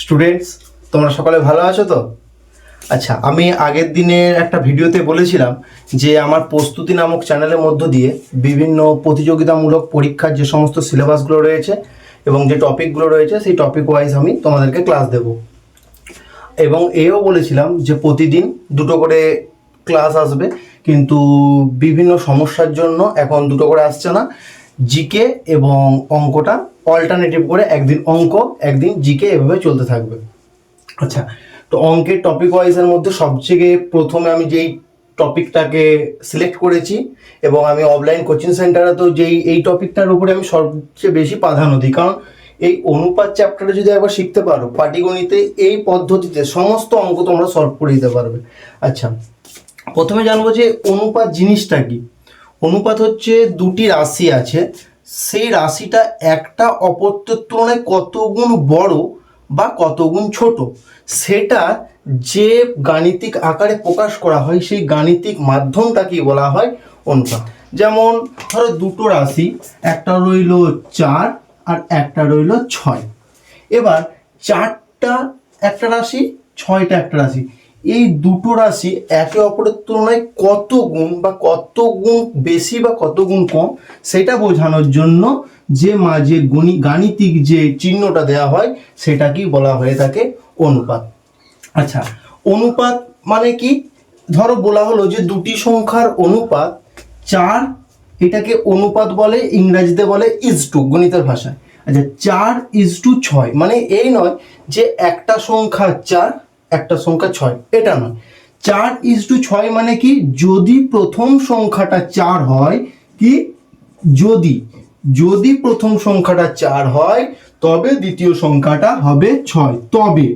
Students, তোমরা সকালে ভালো আছো তো? আচ্ছা, আমি আগের দিনের একটা ভিডিওতে বলেছিলাম যে আমার প্রস্তুতি নামক চ্যানেলের মধ্য দিয়ে বিভিন্ন প্রতিযোগিতামূলক পরীক্ষার যে সমস্ত সিলেবাসগুলো রয়েছে এবং যে টপিকগুলো রয়েছে সেই টপিক ওয়াইজ আমি তোমাদেরকে ক্লাস দেব। এবং এও বলেছিলাম যে প্রতিদিন দুটো করে ক্লাস আসবে, কিন্তু বিভিন্ন সমস্যার জন্য এখন দুটো করে আসছে না। জিকে এবং অঙ্কটা অল্টারনেটিভ করে একদিন অঙ্ক একদিন জিকে এভাবে চলতে থাকবে। আচ্ছা, তো অঙ্কের টপিক ওয়াইজের মধ্যে সবচেয়ে প্রথমে আমি যেই টপিকটাকে সিলেক্ট করেছি এবং আমি অফলাইন কোচিং সেন্টারে তো এই টপিকটার উপরে আমি সবচেয়ে বেশি প্রাধান্য দিই, কারণ এই অনুপাত চ্যাপ্টারে যদি একবার শিখতে পারো, পাটিগণিতে এই পদ্ধতিতে সমস্ত অঙ্ক তোমরা সলভ করে দিতে পারবে। আচ্ছা, প্রথমে জানবো যে অনুপাত জিনিসটা কি। অনুপাত হচ্ছে দুটি রাশি আছে, সেই রাশিটা একটা অপরের তুলনায় কত গুণ বড় বা কত গুণ ছোট সেটা যে গাণিতিক আকারে প্রকাশ করা হয় সেই গাণিতিক মাধ্যমটাকেই বলা হয় অনুপাত। যেমন ধরো দুটো রাশি, একটা রইল 4 আর একটা রইল 6। এবার 4টা একটা রাশি, 6টা একটা রাশি, এই দুটো রাশি একে অপরের তুলনায় কত গুণ বা কত গুণ বেশি বা কত গুণ কম সেটা বোঝানোর জন্য যে মাঝে গাণিতিক যে চিহ্নটা দেওয়া হয় সেটাকেই বলা হয়ে থাকে অনুপাত। আচ্ছা, অনুপাত মানে কি? ধরো বলা হলো যে দুটি সংখ্যার অনুপাত 4, এটাকে অনুপাত বলে, ইংরেজিতে বলে ইজটু গণিতের ভাষায়। আচ্ছা, 4:6 মানে এই নয় যে একটা সংখ্যা 4 একটা সংখ্যা 6, এটা নয়। 4:6 মানে কি? যদি প্রথম সংখ্যাটা 4 হয়, কি যদি প্রথম সংখ্যাটা 4 হয় তবে দ্বিতীয় সংখ্যাটা হবে 6, তবে।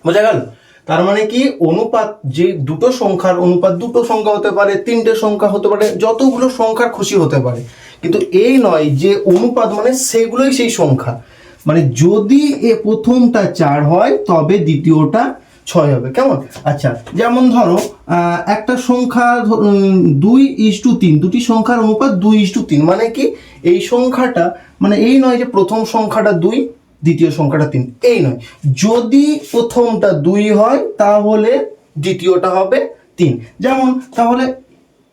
বোঝা গেল? তার মানে কি অনুপাত যে দুটো সংখ্যার অনুপাত, দুটো সংখ্যা হতে পারে, তিনটে সংখ্যা হতে পারে, যতগুলো সংখ্যার খুশি হতে পারে, কিন্তু এই নয় যে অনুপাত মানে সেগুলোই সেই সংখ্যা। মানে যদি প্রথমটা 4 হয় তবে দ্বিতীয়টা 6 হবে। কেমন? আচ্ছা, যেমন ধরো একটা সংখ্যা 2:3, দুটি সংখ্যার অনুপাত 2:3 মানে কি? এই সংখ্যাটা মানে এই নয় যে প্রথম সংখ্যাটা 2 দ্বিতীয় সংখ্যাটা 3, এই নয়। যদি প্রথমটা 2 হয় তাহলে দ্বিতীয়টা হবে 3। যেমন তাহলে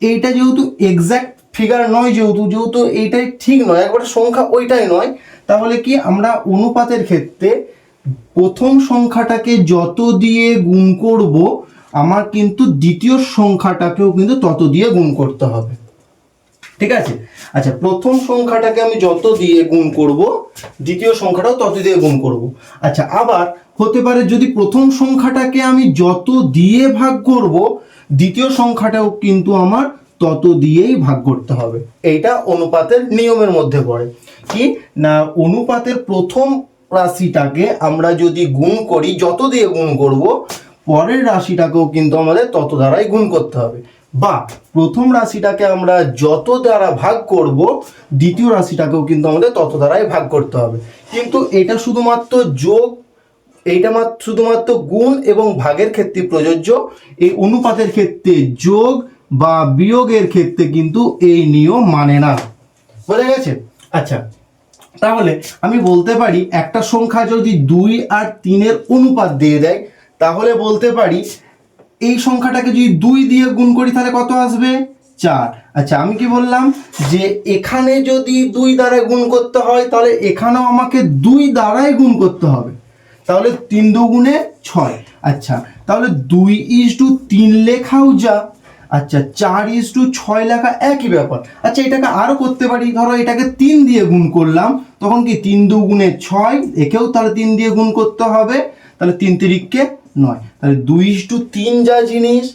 এইটা যেহেতু এক্সাক্ট ফিগার নয়, যেহেতু এইটাই ঠিক নয়, একবারে সংখ্যা ওইটাই নয়, তাহলে কি আমরা অনুপাতের ক্ষেত্রে প্রথম সংখ্যাটাকে যত দিয়ে গুণ করব আমার কিন্তু দ্বিতীয় সংখ্যাটাকেও কিন্তু তত দিয়ে গুণ করতে হবে। ঠিক আছে? আচ্ছা, প্রথম সংখ্যাটাকে আমি যত দিয়ে গুণ করব দ্বিতীয় সংখ্যাটাও তত দিয়ে গুণ করব। আচ্ছা, আবার হতে পারে যদি প্রথম সংখ্যাটাকে আমি যত দিয়ে ভাগ করব দ্বিতীয় সংখ্যাটাও কিন্তু আমার তত দিয়েই ভাগ করতে হবে। এইটা অনুপাতের নিয়মের মধ্যে পড়ে। কি না, অনুপাতের প্রথম রাশিটাকে আমরা যদি গুণ করি, যত দিয়ে গুণ করব পরের রাশিটাকেও কিন্তু আমাদের তত দ্বারাই গুণ করতে হবে। বা প্রথম রাশিটাকে আমরা যত দ্বারা ভাগ করব দ্বিতীয় রাশিটাকেও কিন্তু আমাদের তত দ্বারাই ভাগ করতে হবে। কিন্তু এটা শুধুমাত্র যোগ, এইটা শুধুমাত্র গুণ এবং ভাগের ক্ষেত্রে প্রযোজ্য। এই অনুপাতের ক্ষেত্রে যোগ বা বিয়োগের ক্ষেত্রে কিন্তু এই নিয়ম মানে না। বোঝা গেছে? আচ্ছা, তাহলে আমি বলতে পারি একটা সংখ্যা যদি 2 আর 3-এর অনুপাত দিয়ে দেয় তাহলে বলতে পারি এই সংখ্যাটাকে যদি 2 দিয়ে গুণ করি তাহলে কত আসবে? 4। আচ্ছা, আমি কি বললাম যে এখানে যদি 2 দ্বারা গুণ করতে হয় তাহলে এখানেও আমাকে 2 দ্বারাই গুণ করতে হবে, তাহলে 3 2 6। আচ্ছা, তাহলে 2:3 লেখাও যা, আচ্ছা 4:6 লেখা একই ব্যাপার। আচ্ছা, এটাকে আরো করতে পারি, ধরো এটাকে 3 দিয়ে গুণ করলাম, তখন কি 3 2 6, একেও তাহলে 3 দিয়ে গুণ করতে হবে, তাহলে 3 3 9। তাহলে 2:3 যা জিনিস,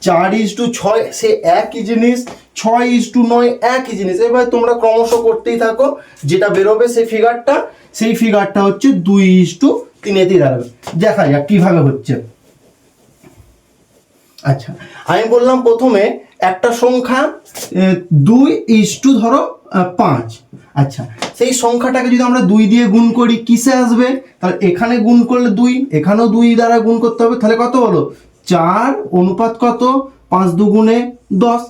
4:6 সে একই জিনিস, 6:9 একই জিনিস। এবার তোমরা ক্রমশ করতেই থাকো, যেটা বেরোবে সেই ফিগারটা হচ্ছে 2:3 দাঁড়াবে। দেখা যাক কিভাবে হচ্ছে। আচ্ছা, আমি বললাম প্রথমে একটা সংখ্যা 2:5। আচ্ছা, সেই সংখ্যাটাকে যদি আমরা 2 দিয়ে গুণ করি কিসে আসবে? তাহলে এখানে গুণ করলে 2, এখানেও 2 দ্বারা গুণ করতে হবে, তাহলে কত হলো? 4 অনুপাত কত? 5 2 10।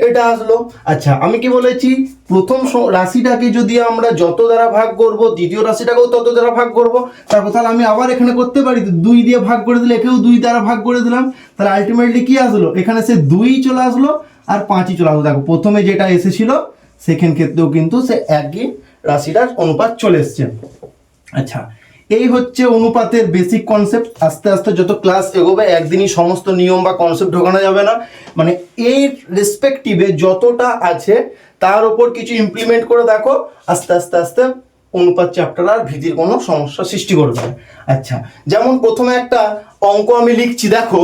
এটা আসলো। আচ্ছা আমি কি বলেছি, প্রথম রাশিটাকে যদি আমরা যত দ্বারা ভাগ করব, দ্বিতীয় রাশিটাকেও তত দ্বারা ভাগ করব। তারপর তাহলে আমি আবার এখানে করতে পারি, 2 দিয়ে ভাগ করে দিলে একেও 2 দ্বারা ভাগ করে দিলাম, তাহলে আলটিমেটলি কি আসলো, এখানে সে 2 চলে আসলো আর 5ই চলে আসলো। দেখো প্রথমে যেটা এসেছিল সেকেন্ড ক্ষেত্রেও কিন্তু সে একই রাশিটার অনুপাত চলে এসছে। আচ্ছা এই হচ্ছে অনুপাতের বেসিক কনসেপ্ট। আস্তে আস্তে যত ক্লাস এগোবে একদিনই সমস্ত নিয়ম বা কনসেপ্ট ঢোকানো যাবে না, মানে এই রেসপেক্টিভে যতটা আছে তার উপর কিছু ইমপ্লিমেন্ট করে দেখো, আস্তে আস্তে আস্তে অনুপাত চ্যাপ্টার আর ভীতির কোনো সমস্যা সৃষ্টি করবে না। আচ্ছা যেমন প্রথমে একটা অঙ্ক আমি লিখছি, দেখো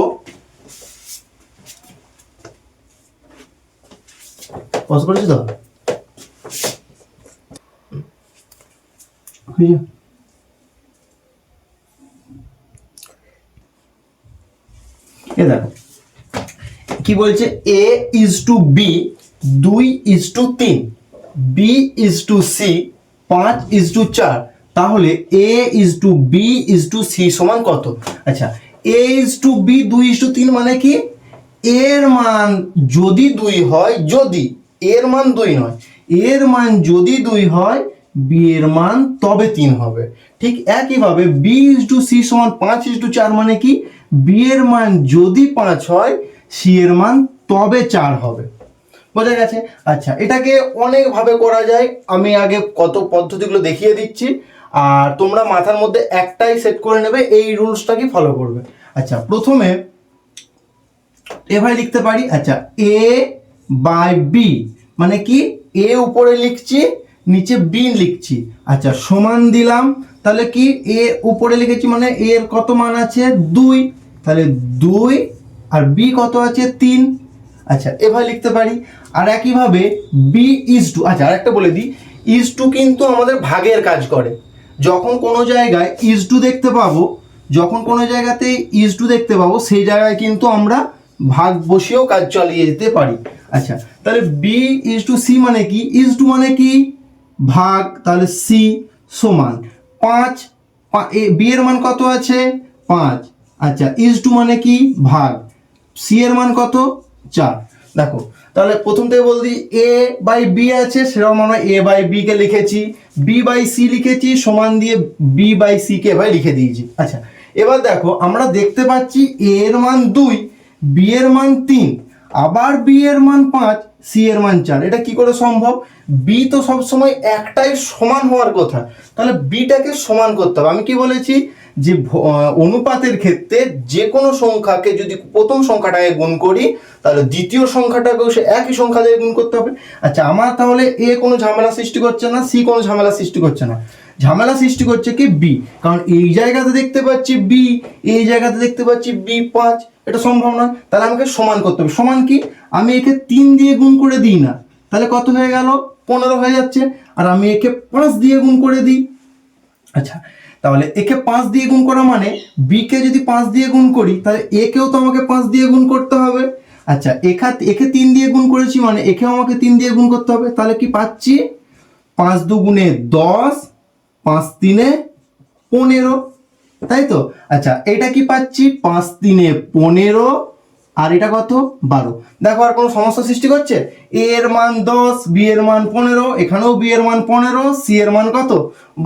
পজ করেছি তো, দেখো কি বলছে, a is to b 2 is to 3, b is to c 5 is to 4, তাহলে a is to b is to c সমান কত? আচ্ছা a is to b 2 is to 3 মানে কি, এর মান যদি 2 হয়, যদি এর মান 2 নয়, এর মান যদি 2 হয় b এর মান তবে 3 হবে। ঠিক একইভাবে b is to c সমান 5 is to 4 মানে কি, b এর মান যদি 5 হয় c এর মান তবে 4 হবে। বোঝা গেছে? আচ্ছা এটাকে অনেকভাবে করা যায়, আমি আগে কত পদ্ধতিগুলো দেখিয়ে দিচ্ছি, আর তোমরা মাথার মধ্যে একটাই সেট করে নেবে, এই রুলসটাকে ফলো করবে। আচ্ছা প্রথমে এভাবে লিখতে পারি, আচ্ছা a বাই b মানে কি, a উপরে লিখছি নিচে b লিখছি, আচ্ছা সমান দিলাম, তাহলে কি a উপরে লিখেছি মানে a এর কত মান আছে 2, তাহলে 2 আর b কত আছে 3। আচ্ছা এভাবে লিখতে পারি। আর একইভাবে b is to, আচ্ছা আরেকটা বলে দিই, is to কিন্তু আমাদের ভাগের কাজ করে। যখন কোনো জায়গায় is to দেখতে পাবো, যখন কোনো জায়গাতে is to দেখতে পাবো সেই জায়গায় কিন্তু আমরা ভাগ বসিয়েও কাজ চালিয়ে যেতে পারি। আচ্ছা তাহলে b is to c মানে কি, is to মানে কি ভাগ, তাহলে c সমান 5, b এর মান কত আছে 5, আচ্ছা is to মানে কি ভাগ, c এর মান কত 4। দেখো তাহলে প্রথম থেকে বলছি a বাই b আছে, সেরকম আমরা a বাই b কে লিখেছি, b বাই c লিখেছি, সমান দিয়ে b বাই c কে এবার লিখে দিয়েছি। আচ্ছা এবার দেখো আমরা দেখতে পাচ্ছি a এর মান 2, b এর মান 3, আবার b এর মান 5, c এর মান 4। এটা কি করে সম্ভব? b তো সব সময় একটাই সমান হওয়ার কথা, তাহলে bটাকে সমান করতে হবে। আমি কি বলেছি যে অনুপাতের ক্ষেত্রে যে কোনো সংখ্যাকে যদি প্রথম সংখ্যাটাকে গুণ করি তাহলে দ্বিতীয় সংখ্যাটাকেও সে একই সংখ্যা দিয়ে গুণ করতে হবে। আচ্ছা আমার তাহলে a কোনো ঝামেলা সৃষ্টি করছে না, c কোনো ঝামেলা সৃষ্টি করছে না, ঝামেলা সৃষ্টি করছে কি b, কারণ এই জায়গাতে দেখতে পাচ্ছি b, এই জায়গাতে দেখতে পাচ্ছি b 5, এটা সম্ভব নয়, তাহলে আমাকে সমান করতে হবে। সমান কি, আমি একে 3 দিয়ে গুণ করে দিই না, তাহলে কত হয়ে গেল 15 হয়ে যাচ্ছে, আর আমি একে 5 দিয়ে গুণ করে দিই। আচ্ছা তাহলে একে 5 দিয়ে গুণ করা মানে b কে যদি 5 দিয়ে গুণ করি তাহলে a কেও তো আমাকে 5 দিয়ে গুণ করতে হবে। আচ্ছা একে 3 দিয়ে গুণ করেছি মানে একেও আমাকে 3 দিয়ে গুণ করতে হবে, তাহলে কি পাচ্ছি 5 দুগুণে 10, 5 তিনে 15, তাই তো? আচ্ছা এটা কি পাচ্ছি 5 তিনে 15, আর এটা কত 12। দেখো আর কোনো সমস্যা সৃষ্টি করছে? a এর মান 10, b এর মান 15, এখানেও b এর মান 15, c এর মান কত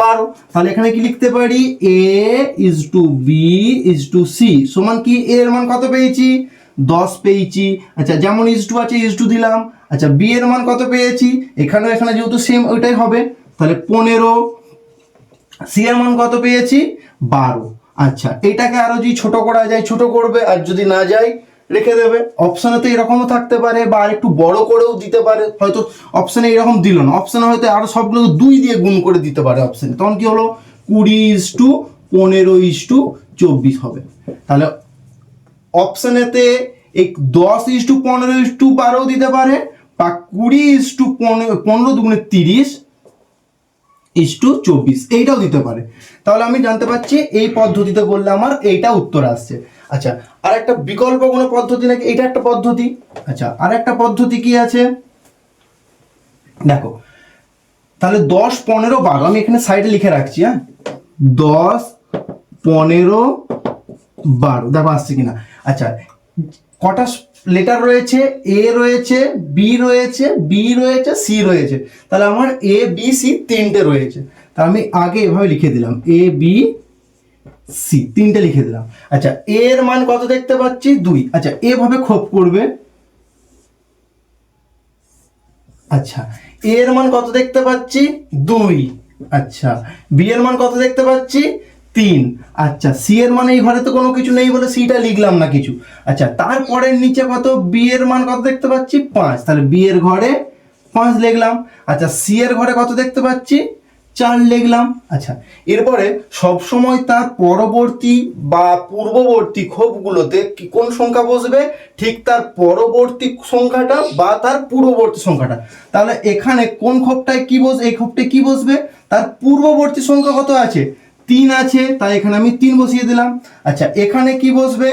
12। তাহলে এখানে কি লিখতে পারি, a is to b is to c সমান কি, a এর মান কত পেয়েছি 10 পেয়েছি। আচ্ছা যেমন is to আছে is to দিলাম। আচ্ছা b এর মান কত পেয়েছি, এখানে যেহেতু সেম ওইটাই হবে, তাহলে 15, c এর মান কত পেয়েছি 12। আচ্ছা এটাকে আরো যদি ছোট করা যায় ছোট করবে, আর যদি না যায় রেখে দেবে। অপশনে তো এরকমও থাকতে পারে, বা আর একটু বড় করেও দিতে পারে, হয়তো অপশনে এরকম দিল না, অপশনে হয়তো আরো সবগুলো 2 দিয়ে গুণ করে দিতে পারে অপশনে, তখন কি হলো 20:15:24 হবে। তাহলে অপশনেতে এই 10:15:12 দিতে পারে, বা 20:15 এইটাও দিতে পারে। তাহলে আমি জানতে পারছি এই পদ্ধতিতে করলে আমার এইটা উত্তর আসছে। আচ্ছা আর একটা বিকল্প কোনো পদ্ধতি নাকি, এটা একটা পদ্ধতি। আচ্ছা আর একটা পদ্ধতি কি আছে দেখো, তাহলে 10, 15, 12 আমি এখানে সাইডে লিখে রাখছি, হ্যাঁ 10, 15, 12 দেখো আসছে কিনা। আচ্ছা কটা লেটার রয়েছে, এ রয়েছে, বি রয়েছে, বি রয়েছে, সি রয়েছে, তাহলে আমার এ বি সি তিনটে রয়েছে। তা আমি আগে এভাবে লিখে দিলাম এ বি সি, তিনটে লিখে দিলাম। আচ্ছা এর মান কত দেখতে পাচ্ছি 2। আচ্ছা এভাবে খোপ করবে। আচ্ছা এর মান কত দেখতে পাচ্ছি 2। আচ্ছা বি এর মান কত দেখতে পাচ্ছি 3। আচ্ছা সি এর মানে এই ঘরে তো কোনো কিছু নেই বলে সিটা লিখলাম না কিছু। আচ্ছা তারপরের নিচে কত, বি এর মান কত দেখতে পাচ্ছি 5, তাহলে বি এর ঘরে 5 লিখলাম। আচ্ছা সি এর ঘরে কত দেখতে পাচ্ছি 4 লিখলাম। আচ্ছা এরপরে সবসময় তার পরবর্তী বা পূর্ববর্তী খোপগুলোতে কোন সংখ্যা বসবে, ঠিক তার পরবর্তী সংখ্যাটা বা তার পূর্ববর্তী সংখ্যাটা। তাহলে এখানে কোন খোপটায় কি বসবে, এই খোপটায় কি বসবে, তার পূর্ববর্তী সংখ্যা কত আছে 3 আছে, তাই এখানে আমি 3 বসিয়ে দিলাম। আচ্ছা এখানে কি বসবে,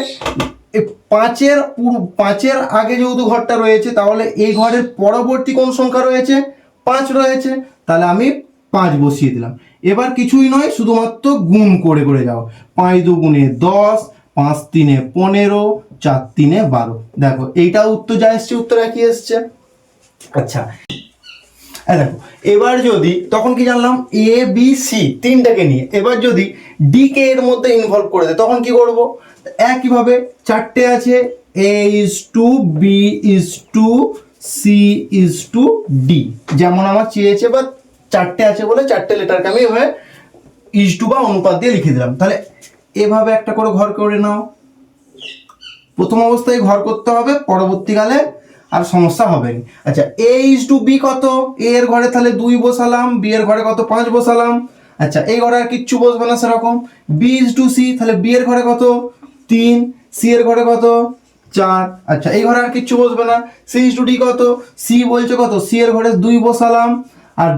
5-এর আগে যেহেতু ঘরটা রয়েছে, তাহলে এই ঘরের পরবর্তী কোন সংখ্যা রয়েছে 5 রয়েছে, তাহলে আমি 5 বসিয়ে দিলাম। এবার কিছুই নয়, শুধুমাত্র গুণ করে করে যাও। 5 2 10, 5 3 15, 4 3 12। দেখো এইটা উত্তর যা এসছে, উত্তর একই এসছে। আচ্ছা দেখো এবার যদি, তখন কি জানলাম এ বি সি তিনটাকে নিয়ে, এবার যদি ডি কে এর মধ্যে ইনভলভ করে দেয় তখন কি করব, একইভাবে 4টে আছে, A is to B is to C is to D, যেমন আমার চেয়েছে, বা 4টে আছে বলে 4টে লেটারকে আমি এভাবে ইজ টু বা অনুপাত দিয়ে লিখে দিলাম। তাহলে এভাবে একটা করে ঘর করে নাও। প্রথম অবস্থায় ঘর করতে হবে, পরবর্তীকালে আর সমস্যা হবে না। আচ্ছা এ ইজ টু বি কত, এ এর ঘরে তাহলে 2 বসালাম, বি এর ঘরে কত 5 বসালাম। আচ্ছা এই ঘরে আর কিচ্ছু বসবে না সেরকম। বি ইজ টু সি, তাহলে বি এর ঘরে কত 3, সি এর ঘরে কত 4। আচ্ছা এই ঘরে আর কিচ্ছু বসবে না। সি ইজ টু ডি কত, সি বলছে কত, সি এর ঘরে 2 বসালাম, আর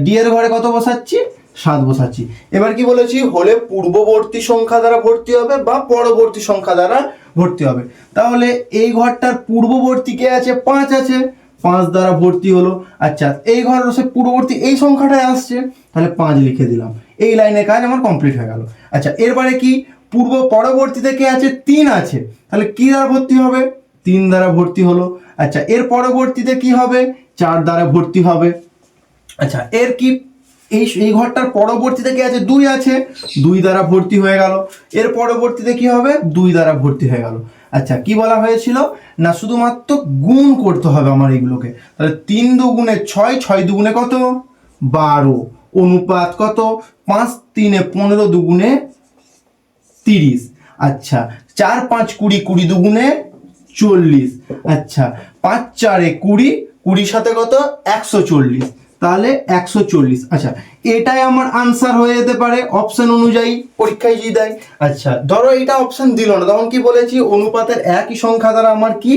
ডি এর ঘরে কত বসাচ্ছি 7 বসাচ্ছি। এবার কি বলেছি, হলে পূর্ববর্তী সংখ্যা দ্বারা ভর্তি হবে বা পরবর্তী সংখ্যা দ্বারা ভর্তি হবে। তাহলে এই ঘরটার পূর্ববর্তী কে আছে 5 আছে, 5 দ্বারা ভর্তি হলো। আচ্ছা এই ঘরের সে পূর্ববর্তী এই সংখ্যাটাই আসছে, তাহলে 5 লিখে দিলাম। এই লাইনের কাজ আমার কমপ্লিট হয়ে গেল। আচ্ছা এরপরে কি, পরবর্তীতে কে আছে 3 আছে, তাহলে কি দ্বারা ভর্তি হবে 3 দ্বারা ভর্তি হলো। আচ্ছা এর পরবর্তীতে কি হবে 4 দ্বারা ভর্তি হবে। আচ্ছা এর কি, এই ঘরটার পরবর্তীতে কি আছে 2 আছে, 2 দ্বারা ভর্তি হয়ে গেল। এর পরবর্তীতে কি হবে 2 দ্বারা ভর্তি হয়ে গেল। আচ্ছা কি বলা হয়েছিল না, শুধুমাত্র গুণ করতে হবে আমার এগুলোকে। তাহলে 3 2 6, 6 2 কত 12, অনুপাত কত 5 3 15, 2 30। আচ্ছা 4 5 20, 20 2 40। আচ্ছা 5 4 20, 20 সাথে কত 140, তাহলে 140। আচ্ছা এটাই আমার আনসার হয়ে যেতে পারে অপশন অনুযায়ী পরীক্ষায় যদি দেয়। আচ্ছা ধরো এটা অপশন দিল না, তখন কি বলেছি, অনুপাতের একই সংখ্যা দ্বারা আমার কি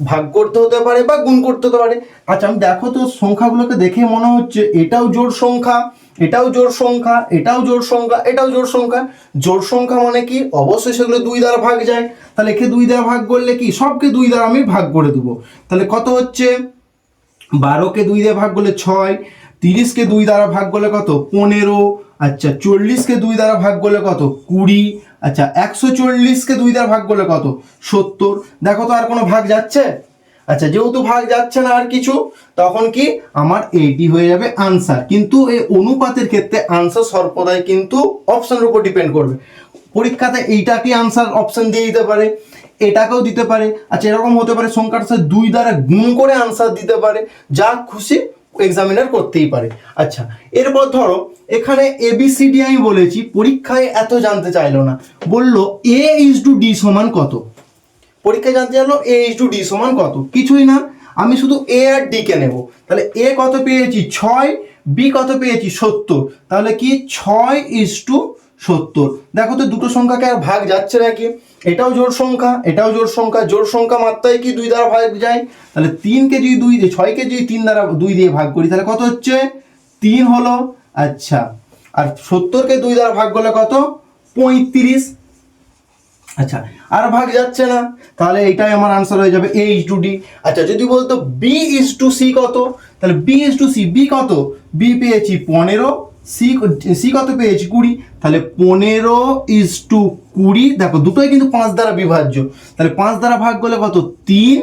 ভাগ করতে হতে পারে বা গুণ করতে হতে পারে। আচ্ছা আমি দেখো তো সংখ্যাগুলোকে দেখে মনে হচ্ছে এটাও জোড় সংখ্যা, এটাও জোড় সংখ্যা, এটাও জোড় সংখ্যা, এটাও জোড় সংখ্যা। জোড় সংখ্যা মানে কি, অবশ্যই সেগুলো 2 দ্বারা ভাগ যায়। তাহলে একে 2 দ্বারা ভাগ করলে কি, সবকে 2 দ্বারা আমি ভাগ করে দেবো। তাহলে কত হচ্ছে, 12কে 2 দিয়ে ভাগ করলে 6, 30কে 2 দ্বারা ভাগ করলে কত 15। আচ্ছা 40কে 2 দ্বারা ভাগ করলে কত 20। আচ্ছা 140কে 2 দ্বারা ভাগ করলে কত 70। দেখো তো আর কোনো ভাগ যাচ্ছে। আচ্ছা যেহেতু ভাগ যাচ্ছে না আর কিছু, তখন কি আমার এইটি হয়ে যাবে আনসার। কিন্তু এই অনুপাতের ক্ষেত্রে আনসার সর্বদাই কিন্তু অপশনের উপর ডিপেন্ড করবে। পরীক্ষাতে এইটাকে আনসার অপশন দিয়ে দিতে পারে, এটাকেও দিতে পারে। আচ্ছা এরকম হতে পারে সংখ্যার সাথে 2 দ্বারা গুণ করে আনসার দিতে পারে, যা খুশি এক্সামিনার করতেই পারে। আচ্ছা এরপর ধরো এখানে এবিসিডি আমি বলেছি, পরীক্ষায় এত জানতে চাইলো না, বললো এ ইজ টু ডি সমান কত। পরীক্ষায় জানতে চাইলো এ ইজ টু ডি সমান কত, কিছুই না, আমি শুধু এ আর ডি কে নেব। তাহলে এ কত পেয়েছি 6, বি কত পেয়েছি 70, তাহলে কি 6:70। দেখো তো দুটো সংখ্যাকে আর ভাগ যাচ্ছে নাকি, এটাও জোড় সংখ্যা, এটাও জোড় সংখ্যা, জোড় সংখ্যা মাত্রায় কি 2 দ্বারা ভাগ যায়। তাহলে 3কে যদি 2 দিয়ে, 6কে যদি 3 দ্বারা 2 দিয়ে ভাগ করি তাহলে কত হচ্ছে 3 হলো। আচ্ছা আর 70কে 2 দ্বারা ভাগ করলে কত 35। আচ্ছা আর ভাগ যাচ্ছে না, তাহলে এটাই আমার আনসার হয়ে যাবে এ ইজ টু ডি। আচ্ছা যদি বলতো বি ইজ টু সি কত, তাহলে B is to C, B কত, বি পেয়েছি 15, সি কত পেয়েছি 20, তাহলে 15:20, দেখো দুটোই কিন্তু 5 দ্বারা বিভাজ্য, তাহলে 5 দ্বারা ভাগ করলে কত 3,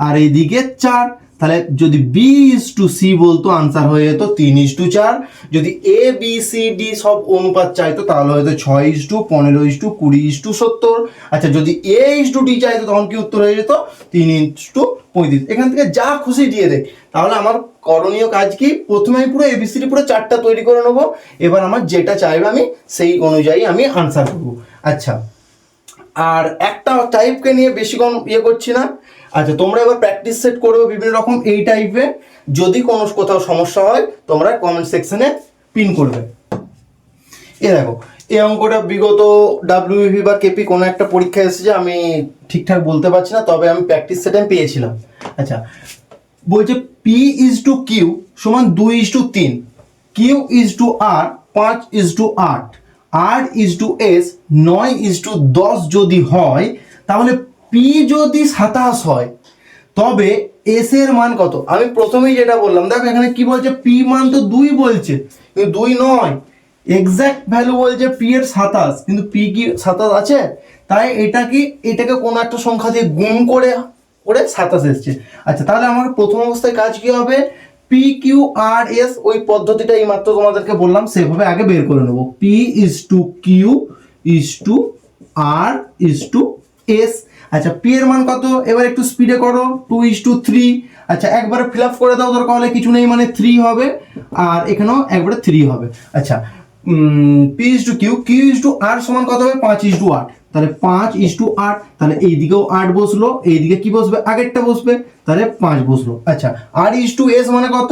আর এইদিকে 4, তাহলে যদি বি ইজ টু সি বলতো আনসার হয়ে যেত 3:4, যদি এ বি সি ডি সব অনুপাত চাইতো তাহলে হয়তো 6:15:20:70। আচ্ছা যদি এ ইজ টু ডি চাইতো তখন কি উত্তর হয়ে যেত 3:35। এখান থেকে যা খুশি দিয়ে দেয়। তাহলে আমার করণীয় কাজ কি, প্রথমে আমি পুরো এবিসিডি পুরো 4টা তৈরি করে নেবো, এবার আমার যেটা চাইবে আমি সেই অনুযায়ী আমি আনসার করবো। আচ্ছা আর একটা টাইপকে নিয়ে বেশিক্ষণ করছি না। আচ্ছা তোমরা এবার প্র্যাকটিস সেট করবে বিভিন্ন রকম এই টাইপে, যদি কোনো কোথাও সমস্যা হয় তোমরা কমেন্ট সেকশনে পিন করবে। দেখো এই অঙ্কটা বিগত ডাব্লিউবি বা কেপি কোনো একটা পরীক্ষায় এসেছে, আমি ঠিকঠাক বলতে পারছি না, তবে আমি প্র্যাকটিস সেটে পেয়েছিলাম। আচ্ছা বলছে পি ইজ টু কিউ সমান 2:3, Q is to R 5:8, R is to S 9:10 যদি হয়, তাহলে পি যদি 27 হয় তবে এস এর মান কত। আমি প্রথমেই যেটা বললাম, দেখো এখানে কি বলছে, পি মান তো 2 বলছে, কিন্তু 2 নয়, এক্সাক্ট ভ্যালু বলছে পি এর 27, কিন্তু পি কি 27 আছে, তাই এটাকে কোনো একটা সংখ্যা দিয়ে গুণ করে 27 এসছে। আচ্ছা তাহলে আমার প্রথম অবস্থায় কাজ কি হবে, পি কিউ আর এস ওই পদ্ধতিটা এই মাত্র তোমাদেরকে বললাম সেভাবে আগে বের করে নেবো। P is to Q is to R is to S. আচ্ছা পি এর মান কত, এবার একটু স্পিডে করো, 2:3। আচ্ছা একবারে ফিল আপ করে দাও, দরকার হলে কিছু নেই, মানে 3 হবে, আর এখানেও একবারে 3 হবে। আচ্ছা P is to Q, Q is to R সমান কত হবে 5:8, তাহলে 5:8, তাহলে এইদিকেও 8 বসলো, এইদিকে কি বসবে আগেরটা বসবে, তাহলে 5 বসলো। আচ্ছা আর ইজ টু এস মানে কত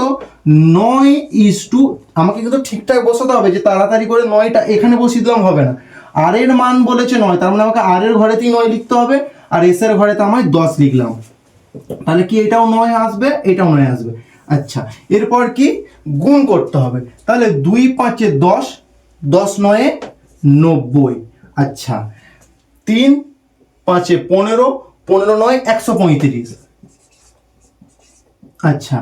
9:, আমাকে কিন্তু ঠিকঠাক বসাতে হবে, যে তাড়াতাড়ি করে 9টা এখানে বসিয়ে দিলাম হবে না, আর এর মান বলেছে 9, তার মানে আমাকে আর এর ঘরেতেই 9 লিখতে হবে, আর এস এর ঘরে তো আমি 10 লিখলাম, তাহলে কি এটাও 9 আসবে, এটাও 9 আসবে। আচ্ছা এরপর কি গুণ করতে হবে, তাহলে 2 5 10, 10 9 90। আচ্ছা 3 5 15, 15 9 135। আচ্ছা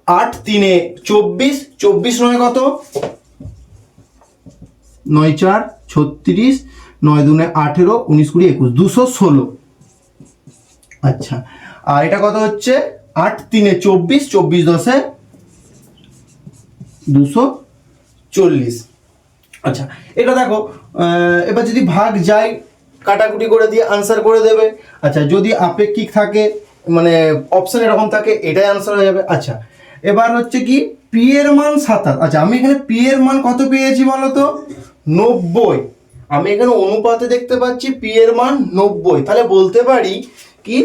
8 3 24, 24 9 কত 9 4 36, 9 2 18, 19 20 21, 216। আচ্ছা আর এটা কত হচ্ছে 8 3 24, 24 10 240। আচ্ছা এটা দেখো এবার যদি ভাগ যায় কাটাকুটি করে দিয়ে আনসার করে দেবে। আচ্ছা যদি আপেক্ষিক থাকে মানে অপশন এরকম থাকে, এটাই আনসার হয়ে যাবে। আচ্ছা এবার হচ্ছে কি পি এর মান 27। আচ্ছা আমি এখানে পি এর মান কত পেয়েছি বলো তো 90, আমি এখানে অনুপাতে দেখতে পাচ্ছি পি এর মান 90, তাহলে বলতে পারি কি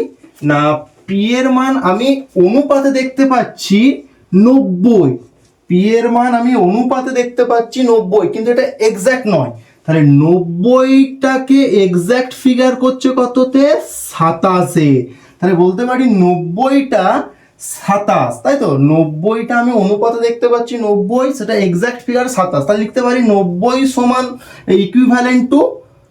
না পি এর মান আমি অনুপাতে দেখতে পাচ্ছি 90, পি এর মান আমি অনুপাতে দেখতে পাচ্ছি 90, কিন্তু এটা এক্স্যাক্ট নয়, তাহলে 90টাকে এক্স্যাক্ট ফিগার করছে কততে 27-এ, তাহলে বলতে পারি 90টা 27, তাই তো 90টা আমি অনুপাতে দেখতে পাচ্ছি 90, সেটা এক্স্যাক্ট ফিগার 27, তাহলে লিখতে পারি 90 সমান ইকুইভ্যালেন্ট টু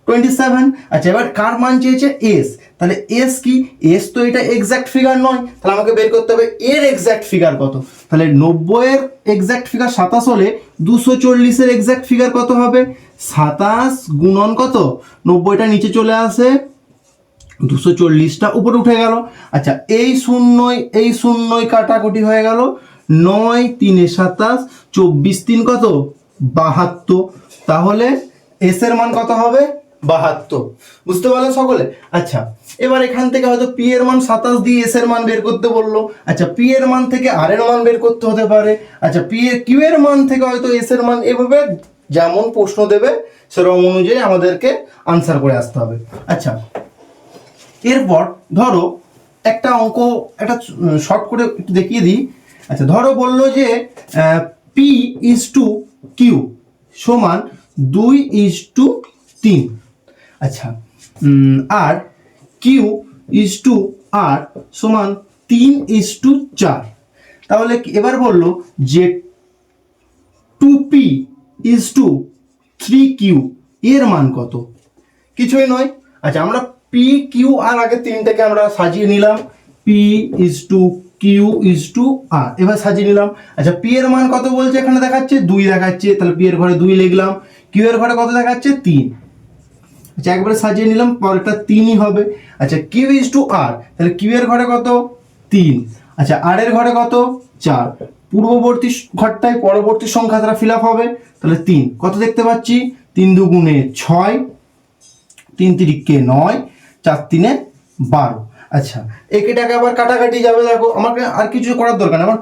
27। আচ্ছা এবার কার মান চেয়েছে এস, তাহলে এস কি, এস তো এটা এক্স্যাক্ট ফিগার নয়, তাহলে আমাকে বের করতে হবে এর এক্স্যাক্ট ফিগার কত, তাহলে 90 এর এক্স্যাক্ট ফিগার 27 হলে 240 এর এক্স্যাক্ট ফিগার কত হবে 27 গুণন কত 90টা নিচে চলে আসে, 240টা উপরে উঠে গেল। আচ্ছা এই শূন্যই কাটাকুটি হয়ে গেল, 9 3 27, 24 3 কত 72, তাহলে এস এর মান কত হবে 72। বুঝতে পারলে সকলে। আচ্ছা এবার এখান থেকে হয়তো পি এর মান 27 দিয়ে এস এর মান বের করতে বললো, আচ্ছা পি এর মান থেকে আর এর মান বের করতে হতে পারে, আচ্ছা পি এর কিউ এর মান থেকে হয়তো এস এর মান, এভাবে যেমন প্রশ্ন দেবে সেরকম অনুযায়ী আমাদেরকে আনসার করে আসতে হবে। আচ্ছা এরপর ধরো একটা অঙ্ক একটা শর্ট করে একটু দেখিয়ে দিই। আচ্ছা ধরো বললো যে পি ইজ টু কিউ সমান 2:3। আচ্ছা আর কিউ ইজ টু আর সমান 3:4। তাহলে এবার বললো যে 2p ইজ টু 3q এর মান কত, কিছুই নয়। আচ্ছা আমরা পি কিউ আর আগে তিনটাকে আমরা সাজিয়ে নিলাম, P is to Q is to R. এবার সাজিয়ে নিলাম। আচ্ছা পি এর মান কত বলছে এখানে দেখাচ্ছে 2 দেখাচ্ছে, তাহলে পি এর ঘরে 2 লিখলাম। কিউ এর ঘরে কত দেখাচ্ছে 3। আচ্ছা একবারে সাজিয়ে নিলাম, পরেরটা 3ই হবে। আচ্ছা কিউ ইজ টু আর, তাহলে কিউ এর ঘরে কত 3। আচ্ছা আর এর ঘরে কত 4। পূর্ববর্তী ঘরটায় পরবর্তী সংখ্যা তারা ফিল আপ হবে, তাহলে 3 কত দেখতে পাচ্ছি 3 দুগুণে 6, 3 তিরিকে 9, 4 তিনে 12। আচ্ছা একেটাকে আবার কাটাকাটি যাবে। দেখো আমাকে আর কিছু করার দরকার নেই, আমার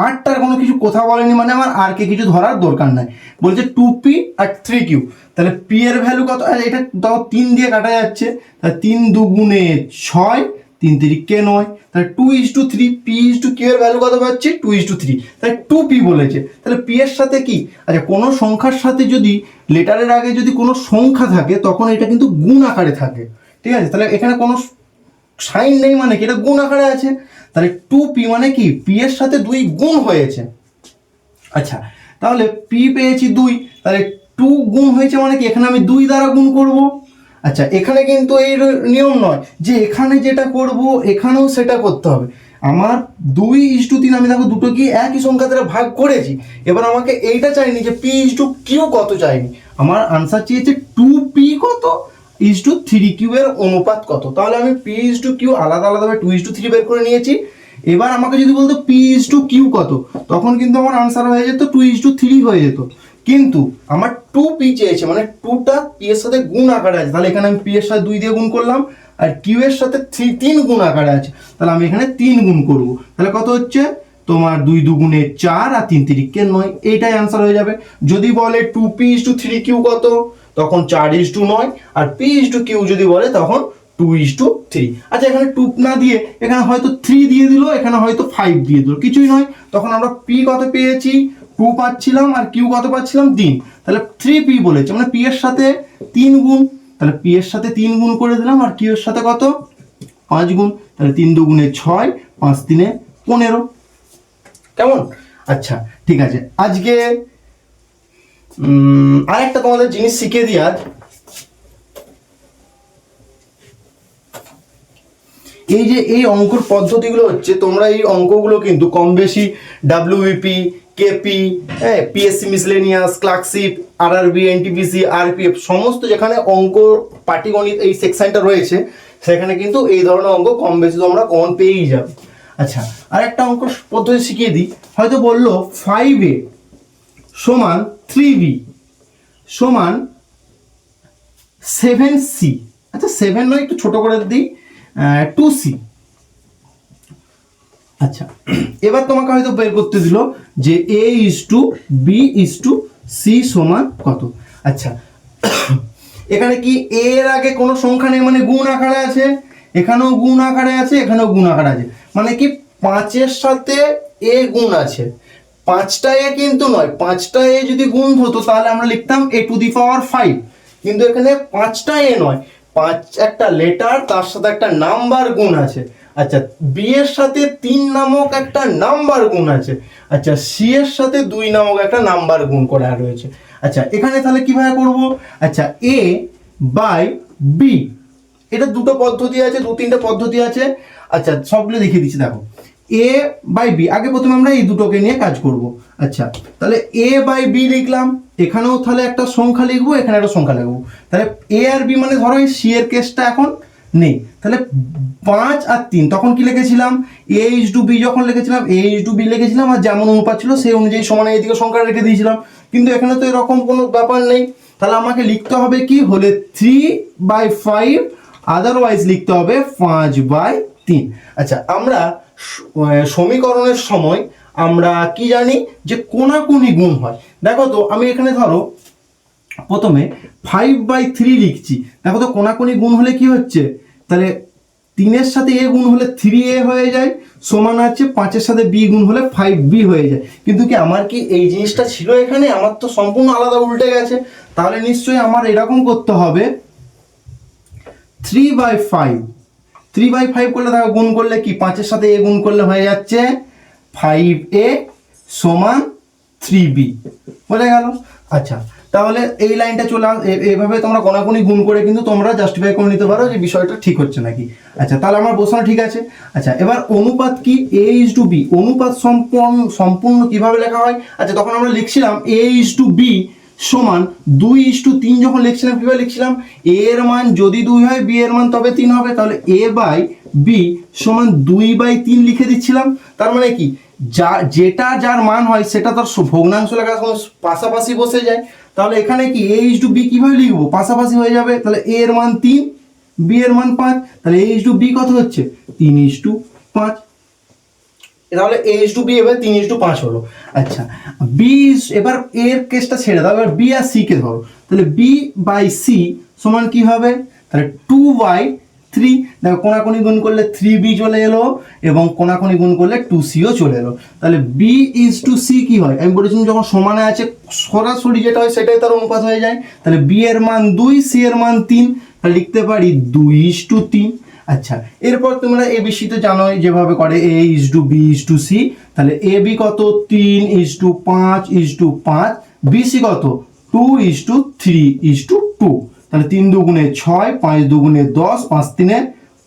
আটটার কোনো কিছু কথা বলেনি, মানে আমার আর কে কিছু ধরার দরকার নাই। বলছে 2p আর 3q, তাহলে p এর ভ্যালু কত, এটা তাও 3 দিয়ে কাটা যাচ্ছে, তাহলে 3 দুগুণে 6, 3 তিরিকে 9, তাহলে 2:3, p ইজ টু q এর ভ্যালু কত পাচ্ছি 2:3, তাহলে 2p বলেছে। তাহলে p এর সাথে কি, আচ্ছা কোনো সংখ্যার সাথে যদি লেটারের আগে যদি কোনো সংখ্যা থাকে তখন এটা কিন্তু গুণ আকারে থাকে, ঠিক আছে। তাহলে এখানে কোনো সাইন নেই, মানে কি এটা গুণ আকারে আছে, তাহলে 2p মানে কি p এর সাথে 2 গুণ হয়েছে। আচ্ছা তাহলে p পেয়েছি 2, তাহলে 2 গুণ হয়েছে মানে কি এখানে আমি 2 দ্বারা গুণ করব। আচ্ছা এখানে কিন্তু এই নিয়ম নয় যে এখানে যেটা করব এখানেও সেটা করতে হবে। আমার 2:3, আমি দেখো দুটো কি একই সংখ্যা দ্বারা ভাগ করেছি। এবার আমাকে এইটা চাইনি যে p/q কত চাইনি, আমার আনসার চেয়েছে 2p কত ইজ টু 3q এর অনুপাত কত। তাহলে আমি p/q আলাদা আলাদাভাবে 2:3 বের করে নিয়েছি। এবার আমাকে যদি বলতো p/q কত, তখন কিন্তু আমার আনসার হয়ে যেত 2:3 হয়ে যেত। কিন্তু আমার 2p চেয়েছে, মানে 2টা p এর সাথে গুণ আকারে আছে, তাহলে এখানে আমি p এর সাথে 2 দিয়ে গুণ করলাম, আর q এর সাথে 3 গুণ আকারে আছে, তাহলে আমি এখানে 3 গুণ করব। তাহলে কত হচ্ছে তোমার 2 দুগুণে 4 আর 3 তিরিকে 9, এইটাই আনসার হয়ে যাবে। যদি বলে 2p/3q কত, তখন 4:9, আর p/q যদি বলে তখন 2:3। আচ্ছা এখানে 2 না দিয়ে এখানে হয়তো 3 দিয়ে দিল, এখানে হয়তো 5 দিয়ে দিল, কিছুই নয়। তখন আমরা p কত পেয়েছি 2 পাচ্ছিলাম, আর q কত পাচ্ছিলাম 3, তাহলে 3p বলেছে, মানে p এর সাথে 3 গুণ, তাহলে p এর সাথে 3 গুণ করে দিলাম, আর q এর সাথে কত 5 গুণ, তাহলে 3 দুগুণে 6, 5 তিনে 15। কেমন? আচ্ছা ঠিক আছে, আজকে আরেকটা তোমাদের জিনিস শিখিয়ে দিই। আজ এই যে এই অঙ্কর পদ্ধতিগুলো হচ্ছে, তোমরা এই অঙ্কগুলো কিন্তু কম বেশি WBP, KP, PSC miscellaneous, clerkship, RRB, NTPC, RPF, সমস্ত যেখানে অঙ্ক পাটিগণিত এই সেকশনটা রয়েছে সেখানে কিন্তু এই ধরনের অঙ্ক কম বেশি তোমরা কমন পেয়েই যাবে। আচ্ছা আরেকটা অঙ্ক পদ্ধতি শিখিয়ে দিই। হয়তো বললো 5a সমান 3b সমান 7c, আচ্ছা 7 নয় একটু ছোট করে দিই 2c। আচ্ছা এবার তোমাকে হয়তো বের করতে দিল যে a/b/c সমান কত। আচ্ছা এখানে কি a এর আগে কোনো সংখ্যা নেই, মানে গুণ আকারে আছে, এখানেও গুণ আকারে আছে, এখানেও গুণ আকারে আছে, মানে কি 5 এর সাথে a গুণ আছে। 5টা a কিন্তু নয়, 5টা a যদি গুণ হতো তাহলে আমরা লিখতাম a⁵, কিন্তু এখানে 5টা a নয়, 5 একটা লেটার, তার সাথে একটা নাম্বার গুণ আছে। আচ্ছা বি এর সাথে 3 নামক একটা নাম্বার গুণ আছে। আচ্ছা সি এর সাথে 2 নামক একটা নাম্বার গুণ করা রয়েছে। আচ্ছা এখানে তাহলে কিভাবে করব, আচ্ছা a/b, এটা দুটো পদ্ধতি আছে, 2-3টে পদ্ধতি আছে। আচ্ছা সবগুলো দেখিয়ে দিচ্ছি, দেখো a/b, আগে প্রথমে আমরা এই দুটোকে নিয়ে কাজ করব। আচ্ছা তাহলে a/b লিখলাম, এখানেও তাহলে একটা সংখ্যা লিখবো, এখানে একটা সংখ্যা লিখবো, তাহলে a আর b, মানে ধরো এই c এর কেসটা এখন নেই, তাহলে 5 আর 3, তখন কি লিখেছিলাম a/b, যখন লিখেছিলাম a/b লিখেছিলাম, আর যেমন অনুপাত ছিল সেই অনুযায়ী সমান এইদিকে সংখ্যা রেখে দিয়েছিলাম। কিন্তু এখানে তো এরকম কোনো ব্যাপার নেই, তাহলে আমাকে লিখতে হবে কি হলে 3/5, আদারওয়াইজ লিখতে হবে 5/3। আচ্ছা আমরা সমীকরণের সময় আমরা কি জানি যে কোনাকুনি গুণ হয়। দেখো তো আমি এখানে ধরো প্রথমে 5/3 লিখছি, দেখো তো কোনাকুনি গুণ হলে কি হচ্ছে, তাহলে 3 এর সাথে a গুণ হলে 3a হয়ে যায়, সমান আছে 5 এর সাথে b গুণ হলে 5b হয়ে যায়। কিন্তু কি আমার কি এই জিনিসটা ছিল এখানে, আমার তো সম্পূর্ণ আলাদা উল্টে গেছে। তাহলে নিশ্চয়ই আমার এরকম করতে হবে 3/5 করলে দেখো গুণ করলে কি 5 এর সাথে a গুণ করলে হয়ে যাচ্ছে 5a সমান 3b, বোঝা গেল। আচ্ছা তাহলে এই লাইনটা চলে এভাবে তোমরা কোনাকুনি গুণ করে কিন্তু তোমরা জাস্টিফাই করে নিতে পারো যে বিষয়টা ঠিক হচ্ছে নাকি। আচ্ছা, তাহলে আমার বসানো ঠিক আছে। আচ্ছা, এবার অনুপাত কি? A/B। অনুপাত সম্পূর্ণ কিভাবে লেখা হয়? আচ্ছা, তখন আমরা লিখছিলাম A/B সমান 2:3। যখন লিখছিলাম কিভাবে লিখছিলাম? A এর মান যদি 2 হয়, B এর মান তবে 3 হবে। তাহলে A/B সমান 2/3 লিখে দিচ্ছিলাম। তার মানে কি, যার মান হয় সেটা তার ভগ্নাংশ লেখার সময় পাশাপাশি বসে যায়। তাহলে এখানে কি A/B কিভাবে লিখবো? পাশাপাশি হয়ে যাবে। তাহলে A এর মান 3, B এর মান 5। তাহলে A/B কত হচ্ছে? 3:5। তাহলে A/B এবার 3:5 হলো। আচ্ছা, B এবার এর কেসটা ছেড়ে দাও, এবার B আর C কে ধরো। তাহলে B/C সমান কি হবে? তাহলে 2/3। দেখো কোনাকুনি গুণ করলে 3B চলে এলো এবং কোনাকুনি গুণ করলে 2Cও চলে এলো। তাহলে B/C কি হয়? আমি বলেছিলাম যখন সমানে আছে সরাসরি যেটা হয় সেটাই তার অনুপাত হয়ে যায়। তাহলে B এর মান 2, C এর মান 3, তাহলে লিখতে পারি 2:3। আচ্ছা, এরপর তোমরা ABC তো জানোই যেভাবে করে A/B/C। তাহলে AB কত? 3:5:5, BC কত? 2:3:2। তাহলে 3 দুগুণে 6, 5 দুগুণে 10, 5 3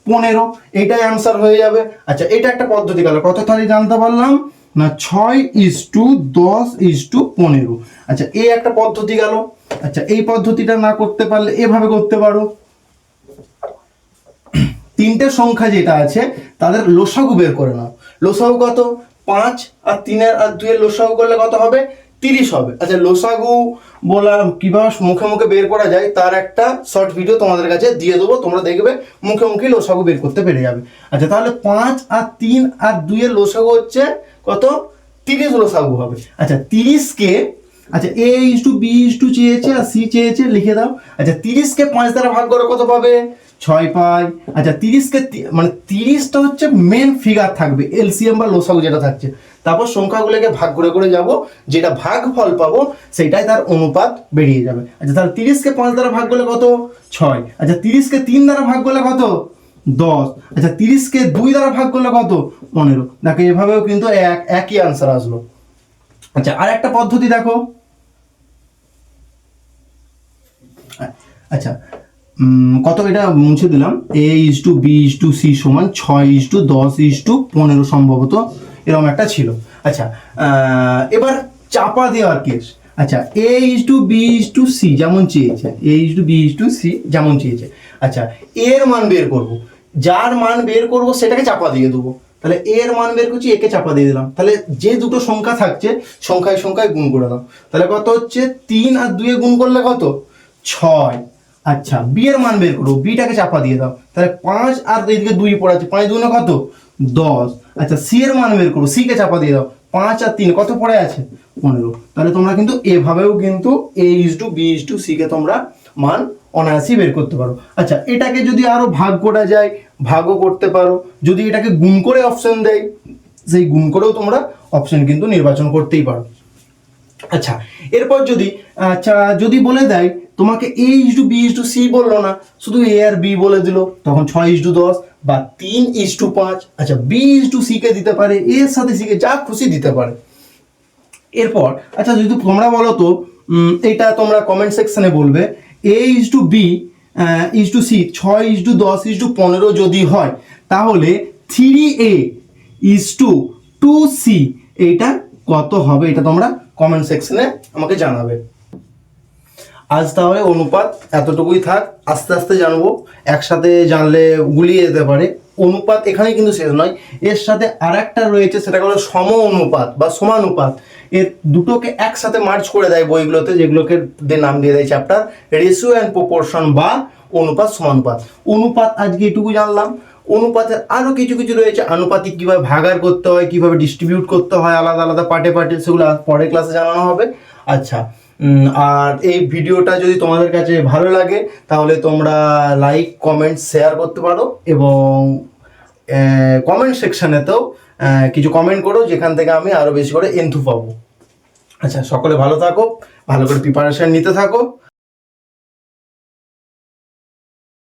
15। এটাই অ্যান্সার হয়ে যাবে। আচ্ছা, এটা একটা পদ্ধতি গেল। কত তারিখ জানতে পারলাম না? 6:10:15। আচ্ছা, এই একটা পদ্ধতি গেল। আচ্ছা, এই পদ্ধতিটা না করতে পারলে এভাবে করতে পারো। তিনটে সংখ্যা যেটা আছে তাদের লসাগু বের করে নাও। লসাগু কত? 5 আর 3 আর 2 এর লসাগু করলে কত হবে? 30 হবে। আচ্ছা, লসাগু বলা কিভাবে মুখে মুখে বের করা যায় তার একটা শর্ট ভিডিও তোমাদের কাছে দিয়ে দেবো, তোমরা দেখবে মুখে মুখে লসাগু বের করতে পেরে যাবে। আচ্ছা, তাহলে 5 আর 3 আর 2 এর লসাগু হচ্ছে কত? 30 লসাগু হবে। আচ্ছা, 30কে আচ্ছা A/B/C চেয়েছে আর C চেয়েছে, লিখে দাও। আচ্ছা, 30কে 5 দ্বারা ভাগ করে কত পাবে? 6 পাই। আচ্ছা, 30কে মানে 30টা হচ্ছে মেন ফিগার থাকবে, এলসিএম বা লসাগু যেটা থাকছে। তারপর সংখ্যাগুলোকে ভাগ করে করে যাব, যেটা ভাগফল পাবো সেটাই তার অনুপাত বেরিয়ে যাবে। আচ্ছা, তাহলে 30কে 5 দ্বারা ভাগ করলে কত? 6। আচ্ছা, 30কে 3 দ্বারা ভাগ করলে কত? 10। আচ্ছা, 30কে 2 দ্বারা ভাগ করলে কত? 15। দেখো এভাবেও কিন্তু একই আনসার আসলো। আচ্ছা, আর একটা পদ্ধতি দেখো। আচ্ছা, কত? এটা মুছে দিলাম। A/B/C সমান 6:10:15 সম্ভবত এরকম একটা ছিল। আচ্ছা, এবার চাপা দেওয়ার কেস। আচ্ছা, A/B/C যেমন চেয়েছে, A/B/C যেমন চেয়েছে। আচ্ছা, এর মান বের করব, যার মান বের করব সেটাকে চাপা দিয়ে দেবো। তাহলে এর মান বের করছি, একে চাপা দিয়ে দিলাম। তাহলে যে দুটো সংখ্যা থাকছে সংখ্যায় সংখ্যায় গুণ করে দাও। তাহলে কত হচ্ছে? 3 আর 2 গুণ করলে কত? 6। আচ্ছা, বি এর মান বের করো, বিটাকে চাপা দিয়ে দাও। তাহলে 5 আর এদিকে 2 পড়ে আছে, 5 দুগুণে কত? 10। আচ্ছা, সি এর মান বের করো, সি কে চাপা দিয়ে দাও। 5 আর 3 কত পড়ে আছে? 15। তাহলে তোমরা কিন্তু এভাবেও কিন্তু A/B/C কে তোমরা মান অনায়াসি বের করতে পারো। আচ্ছা, এটাকে যদি আরো ভাগ করা যায় ভাগও করতে পারো। যদি এটাকে গুণ করে অপশন দেয় সেই গুণ করেও তোমরা অপশন কিন্তু নির্বাচন করতেই পারো। আচ্ছা, এরপর যদি বলে দেয় তোমাকে A/B/C বললো না, শুধু A আর B বলে দিল, তখন 6:10 বা 3:5। আচ্ছা, B/C কে দিতে পারে, এর সাথে C কে যা খুশি দিতে পারে। এরপর আচ্ছা, যদি তোমরা বলো তো এটা তোমরা কমেন্ট সেকশনে বলবে A/B/C 6:10:15 যদি হয় তাহলে 3A/2C এইটা কত হবে? এটা তোমরা কমেন্ট সেকশনে আমাকে জানাবে। আজ তাহলে অনুপাত এতটুকুই থাক, আস্তে আস্তে জানবো, একসাথে জানলে গুলিয়ে যেতে পারে। অনুপাত এখানে কিন্তু শেষ নয়, এর সাথে আর একটা রয়েছে, সেটা হলো সম অনুপাত বা সমানুপাত। এর দুটোকে একসাথে মার্চ করে দেয় বইগুলোতে, যেগুলোকে নাম দিয়ে দেয় চ্যাপ্টার রেশিও অ্যান্ড প্রপোর্শন বা অনুপাত সমানুপাত। অনুপাত আজকে এটুকু জানলাম। অনুপাতের আরও কিছু কিছু রয়েছে, আনুপাতিক কীভাবে ভাগার করতে হয়, কীভাবে ডিস্ট্রিবিউট করতে হয় আলাদা আলাদা পার্টে পার্টে, সেগুলো পরের ক্লাসে জানানো হবে। আচ্ছা, আর এই ভিডিওটা যদি তোমাদের কাছে ভালো লাগে তাহলে তোমরা লাইক কমেন্ট শেয়ার করতে পারো এবং কমেন্ট সেকশানেতেও কিছু কমেন্ট করো, যেখান থেকে আমি আরও বেশি করে এন্থু পাবো। আচ্ছা, সকলে ভালো থাকো, ভালো করে প্রিপারেশান নিতে থাকো।